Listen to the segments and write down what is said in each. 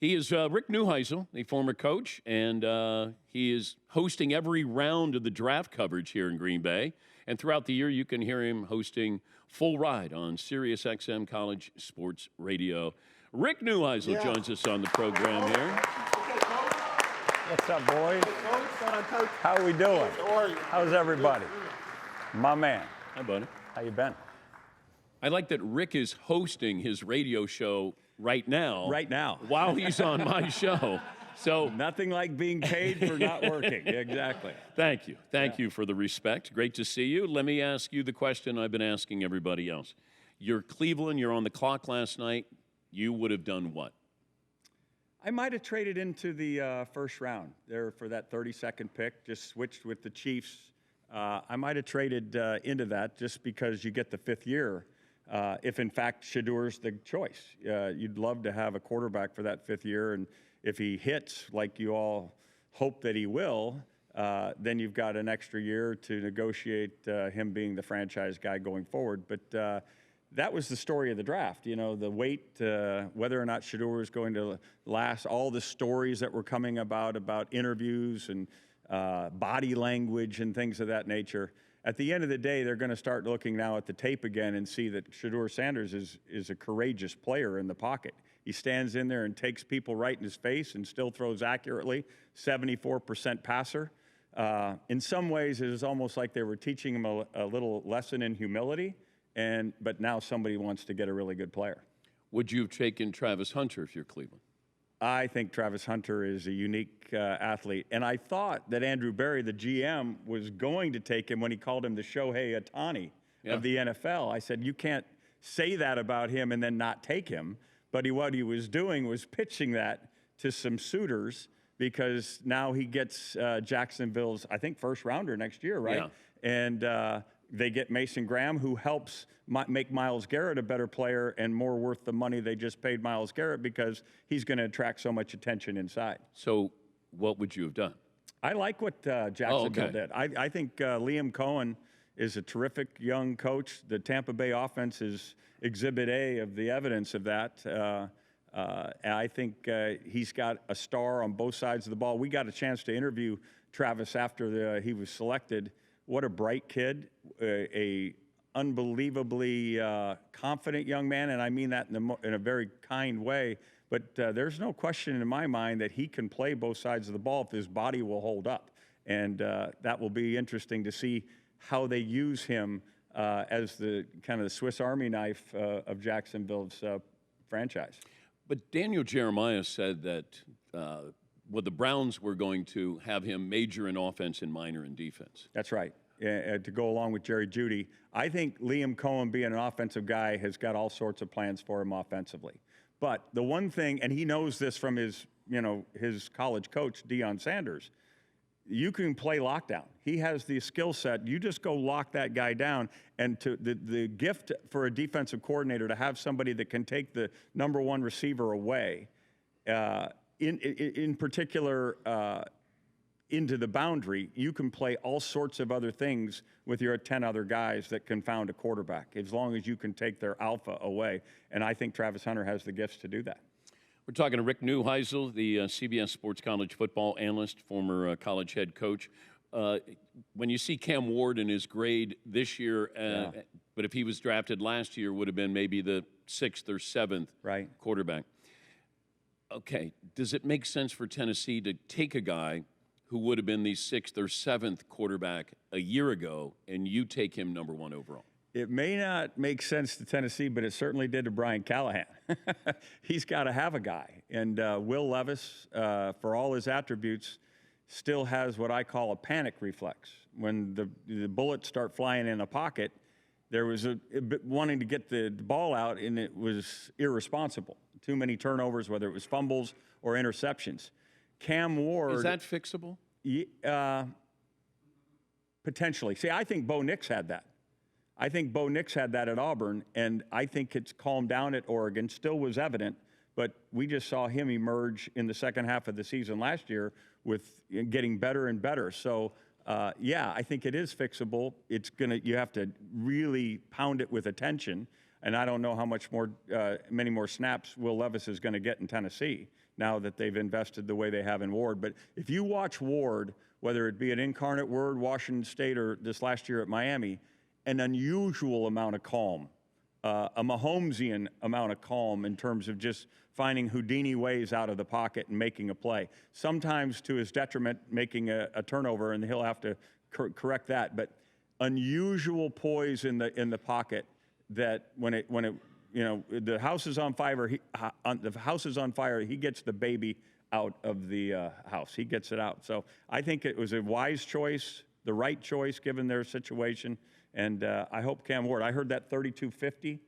He is Rick Neuheisel, the former coach, and he is hosting every round of the draft coverage here in Green Bay. And throughout the year, you can hear him hosting Full Ride on Sirius XM College Sports Radio. Rick Neuheisel joins us on the program here. What's up, boys? How are we doing? How's everybody? My man. Hi, buddy. How you been? I like that Rick is hosting his radio show right now. Right now. While he's on my show. So nothing like being paid for not working. Exactly. Thank you. Thank you for the respect. Great to see you. Let me ask you the question I've been asking everybody else. You're Cleveland. You're on the clock last night. You would have done what? I might have traded into the first round there for that 32nd pick, just switched with the Chiefs. I might have traded into that just because you get the 5th year. If, in fact, Shadour's the choice. You'd love to have a quarterback for that 5th year, and if he hits like you all hope that he will, then you've got an extra year to negotiate him being the franchise guy going forward. But that was the story of the draft. You know, the wait, whether or not Shadour was going to last, all the stories that were coming about interviews and body language and things of that nature. At the end of the day, they're going to start looking now at the tape again and see that Shadour Sanders is a courageous player in the pocket. He stands in there and takes people right in his face and still throws accurately, 74% passer. In some ways, it is almost like they were teaching him a little lesson in humility, but now somebody wants to get a really good player. Would you have taken Travis Hunter if you're Cleveland? I think Travis Hunter is a unique athlete. And I thought that Andrew Berry, the GM, was going to take him when he called him the Shohei Ohtani of the NFL. I said, you can't say that about him and then not take him. But what he was doing was pitching that to some suitors because now he gets Jacksonville's, I think, first rounder next year, right? Yeah. And they get Mason Graham, who helps make Myles Garrett a better player and more worth the money they just paid Myles Garrett because he's going to attract so much attention inside. So what would you have done? I like what Jacksonville did. I think Liam Cohen is a terrific young coach. The Tampa Bay offense is exhibit A of the evidence of that. I think he's got a star on both sides of the ball. We got a chance to interview Travis after he was selected. What a bright kid, a unbelievably confident young man, and I mean that in a very kind way. But there's no question in my mind that he can play both sides of the ball if his body will hold up. And that will be interesting to see how they use him as the kind of the Swiss Army knife of Jacksonville's franchise. But Daniel Jeremiah said that the Browns were going to have him major in offense and minor in defense. That's right. To go along with Jerry Jeudy. I think Liam Cohen, being an offensive guy, has got all sorts of plans for him offensively. But the one thing, and he knows this from his college coach, Deion Sanders, you can play lockdown. He has the skill set. You just go lock that guy down. And the gift for a defensive coordinator to have somebody that can take the number one receiver away, in particular, into the boundary, you can play all sorts of other things with your 10 other guys that confound a quarterback, as long as you can take their alpha away. And I think Travis Hunter has the gifts to do that. We're talking to Rick Neuheisel, the CBS Sports College football analyst, former college head coach. When you see Cam Ward in his grade this year, but if he was drafted last year, would have been maybe the 6th or 7th quarterback. Okay, does it make sense for Tennessee to take a guy who would have been the 6th or 7th quarterback a year ago, and you take him number 1 overall? It may not make sense to Tennessee, but it certainly did to Brian Callahan. He's got to have a guy. And Will Levis, for all his attributes, still has what I call a panic reflex. When the bullets start flying in a pocket, there was a bit wanting to get the ball out, and it was irresponsible. Too many turnovers, whether it was fumbles or interceptions. Cam Ward. Is that fixable? Potentially. See, I think Bo Nix had that. I think Bo Nix had that at Auburn, and I think it's calmed down at Oregon. Still was evident, but we just saw him emerge in the second half of the season last year with getting better and better. So, I think it is fixable. You have to really pound it with attention. And I don't know how much more, many more snaps Will Levis is going to get in Tennessee now that they've invested the way they have in Ward. But if you watch Ward, whether it be at Incarnate Word, Washington State, or this last year at Miami, an unusual amount of calm, a Mahomesian amount of calm in terms of just finding Houdini ways out of the pocket and making a play. Sometimes to his detriment, making a turnover, and he'll have to correct that. But unusual poise in the pocket that when it the house is on fire, he gets the baby out of the house. He gets it out. So I think it was a wise choice, the right choice given their situation. And I hope Cam Ward, I heard that 3250.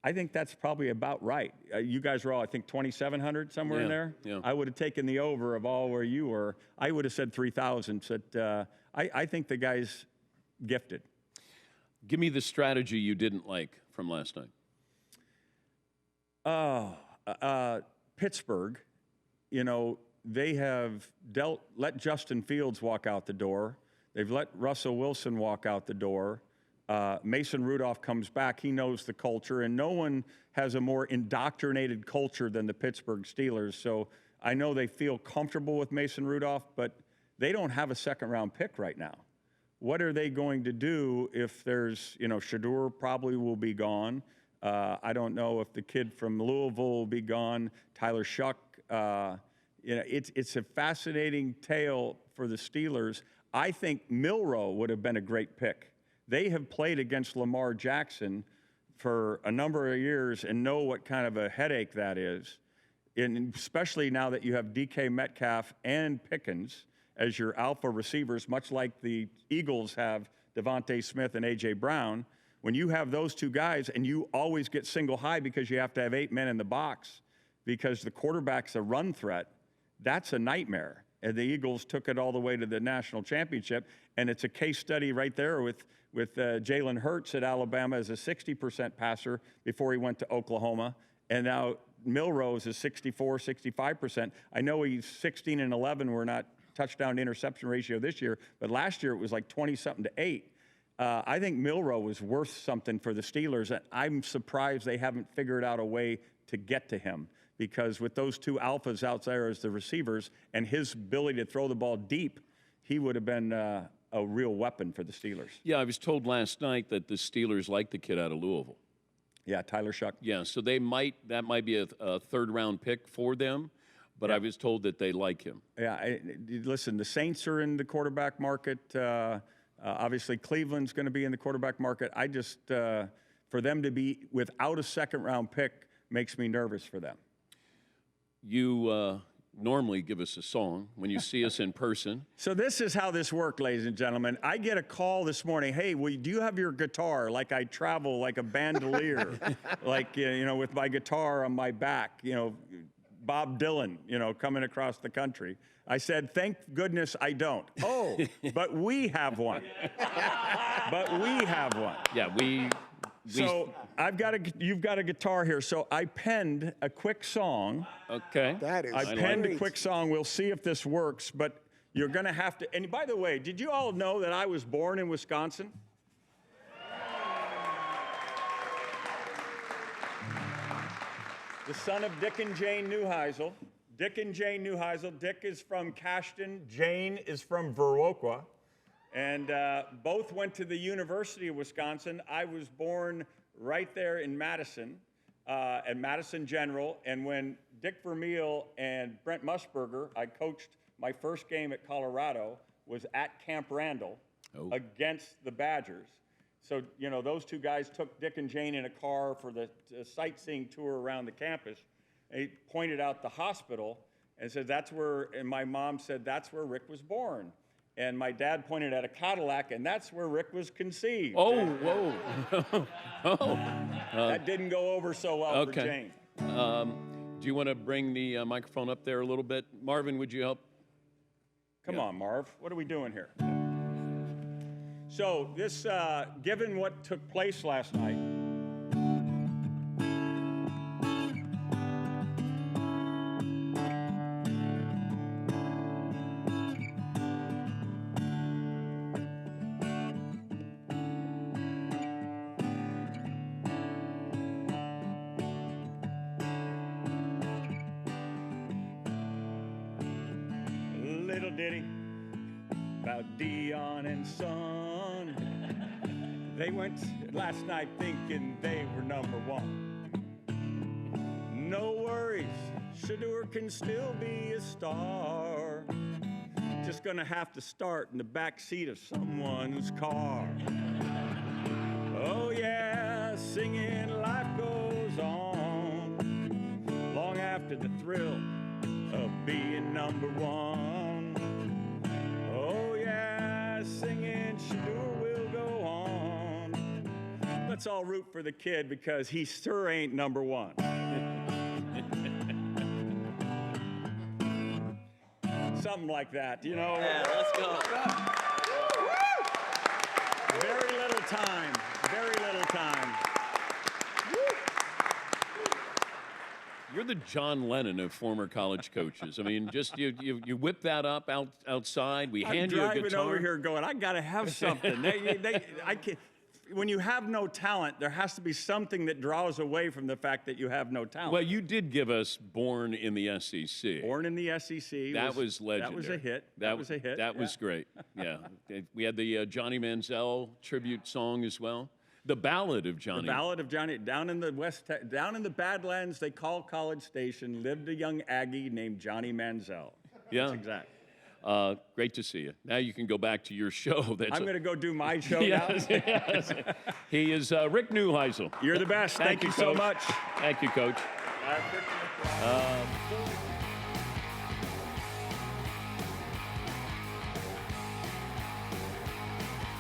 I think that's probably about right. You guys were all, I think, 2,700, somewhere in there. Yeah. I would have taken the over of all where you were. I would have said 3,000. So I think the guy's gifted. Give me the strategy you didn't like from last night. Pittsburgh, they have let Justin Fields walk out the door. They've let Russell Wilson walk out the door. Mason Rudolph comes back. He knows the culture, and no one has a more indoctrinated culture than the Pittsburgh Steelers. So I know they feel comfortable with Mason Rudolph, but they don't have a second-round pick right now. What are they going to do if there's, Shedeur probably will be gone. I don't know if the kid from Louisville will be gone. Tyler Shuck. It's a fascinating tale for the Steelers. I think Milroe would have been a great pick. They have played against Lamar Jackson for a number of years and know what kind of a headache that is, and especially now that you have DK Metcalf and Pickens as your alpha receivers, much like the Eagles have Devontae Smith and A.J. Brown. When you have those two guys, and you always get single high because you have to have 8 men in the box because the quarterback's a run threat, that's a nightmare. And the Eagles took it all the way to the national championship, and it's a case study right there with Jalen Hurts at Alabama as a 60% passer before he went to Oklahoma, and now Milroe is a 64, 65%. I know he's 16 and 11. We're not touchdown to interception ratio this year, but last year it was like 20-something to 8. I think Milroe was worth something for the Steelers, and I'm surprised they haven't figured out a way to get to him, because with those two alphas out there as the receivers and his ability to throw the ball deep, he would have been a real weapon for the Steelers. Yeah, I was told last night that the Steelers like the kid out of Louisville. Yeah, Tyler Shuck. Yeah, so that might be a third-round pick for them, but I was told that they like him. Yeah, listen, the Saints are in the quarterback market. Obviously, Cleveland's going to be in the quarterback market. I just, for them to be without a second-round pick makes me nervous for them. You normally give us a song when you see us in person. So this is how this worked, ladies and gentlemen. I get a call this morning. Hey, do you have your guitar? Like I travel like a bandolier, like with my guitar on my back. Bob Dylan, coming across the country. I said, thank goodness I don't. Oh, but we have one. Yeah, So you've got a guitar here. So I penned a quick song. Okay. That is I penned a quick song. We'll see if this works, but you're going to have to. And by the way, did you all know that I was born in Wisconsin? The son of Dick and Jane Neuheisel. Dick and Jane Neuheisel. Dick is from Cashton. Jane is from Viroqua. And both went to the University of Wisconsin. I was born right there in Madison, at Madison General. And when Dick Vermeil and Brent Musburger, I coached my first game at Colorado, was at Camp Randall against the Badgers. So, those two guys took Dick and Jane in a car for the sightseeing tour around the campus. And he pointed out the hospital and said, and my mom said, that's where Rick was born. And my dad pointed at a Cadillac, and that's where Rick was conceived. Oh, whoa. That didn't go over so well for Jane. Do you want to bring the microphone up there a little bit? Marvin, would you help? Come on, Marv. What are we doing here? So this, given what took place last night, little ditty about Dion and Son. They went last night thinking they were number one. No worries, Shador can still be a star. Just gonna have to start in the back seat of someone's car. Oh yeah, singing life goes on, long after the thrill of being number one. Oh yeah, singing Shador will go on. Let's all root for the kid because he sure ain't number one. Something like that, you know. Yeah, let's go. Very little time, very little time. You're the John Lennon of former college coaches. I mean, just you whip that up outside. We hand you a I'm driving guitar. over here going, I gotta have something. I can't. When you have no talent, there has to be something that draws away from the fact that you have no talent. Well, you did give us "Born in the SEC." Born in the SEC. That was legendary. That was a hit. That was a hit. That was great. Yeah, we had the Johnny Manziel tribute song as well. The Ballad of Johnny. The Ballad of Johnny. Down in the Badlands, they call College Station, lived a young Aggie named Johnny Manziel. Yeah. That's exact. Great to see you. Now you can go back to your show. I'm going to go do my show Yes, now. yes. He is Rick Neuheisel. You're the best. Thank you so Coach. much. Thank you, Coach. I appreciate it.